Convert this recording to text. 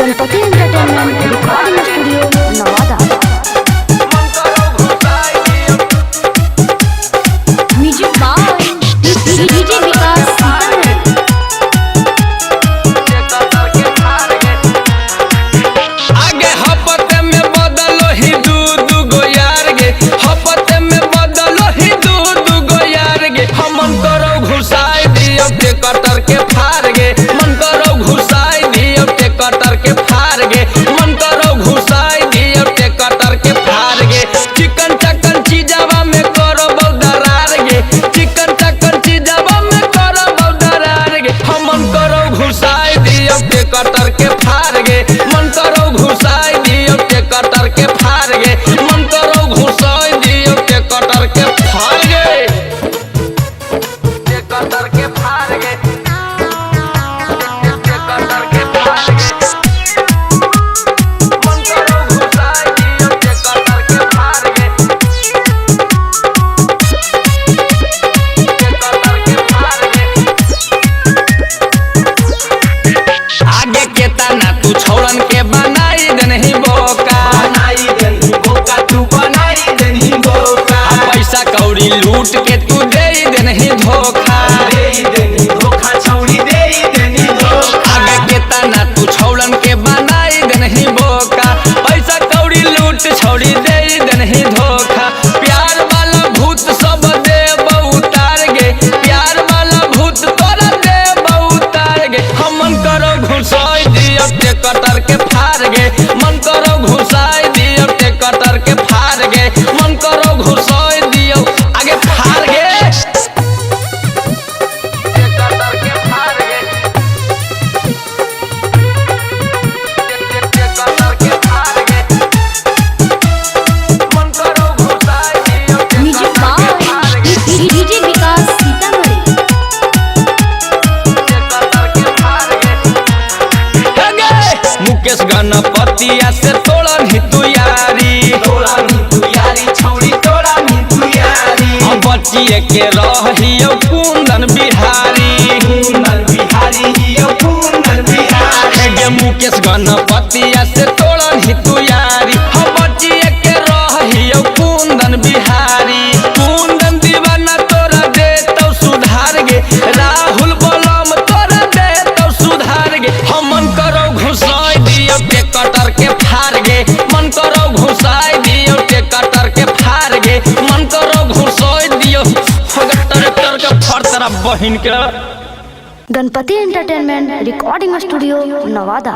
Ganpati entertainment recording studio Nawada. Music by DJ Vikas. आगे हपते में बदलो ही दू गो यार गे, हपते में बदलो ही दू गो यार गे। हम मन करो घुसाई दियो के कटर के फार गे, मन करो घुसाई दियो के कटर के फार गे, मन करो घुसाई दियो के कटर के फार गे। चिकन चकन चीजावा में करो बौदरार गे, चिकन चकन चीजावा में करो बौदरार गे। हम मन करो घुसाई दियो के कटर के फार गे, मन करो घुसाई दियो के कटर के फार गे, मन करो घुसाई दियो के कटर के फार गे, के कटर के फार गे, के कटर के फार गे। मन करो घुसाई दियो के कटर के फार गे, के कटर के फार गे। आगे के तना तू छोड़न के बनाई देनही बोका, बनाई देनी बोका, तू बनाई देनी बोका। पैसा कौड़ी लूट के तू दे देनही धोखा, दे देनी धोखा छौड़ी, दे देनी धोखा। आगे के तना तू छोड़न के बनाई देनही बोका, पैसा कौड़ी लूट छोड़ी दे देनही धोखा। प्यार वाला भूत सब दे उतार गे, प्यार वाला भूत तोरा दे उतार गे। हम मन करो घुसाई दियो के कटर के फार गे, मन करो घुसाई दियो के कटर के फार गे, मन करो घुसाई दियो आगे फार गे, के कटर के फार गे, के कटर के फार गे। मन करो घुसाई दियो के म्यूजिक कटर के बाय फार गे, डीजे विकास सीतामढ़ी। के कटर के फार गे। मुकेश गणपतिया से तोड़न ही तू यारी, तोड़ा नी तू यारी छौड़ी, तोड़ा नी तू यारी। हम बचिए के रहियो कुंदन बिहारी, कुंदन बिहारी हियो कुंदन बिहारी। गे मुकेश गणपतिया से तोड़न ही तू यारी, हम बचिए के रहियो कुंदन बिहारी। कुंदन दीवाना तोरा दे तो सुधार गे, राहुल बलम तोरा दे तो सुधार गे। हम मन करो घुसाई दियो के कटर के फार गे, मन करो घुसाई दियो के कटर के फार गे, मन करो घुसाई दियो ट्रैक्टर के फर तरफ बहिन के। Ganpati entertainment recording studio Nawada.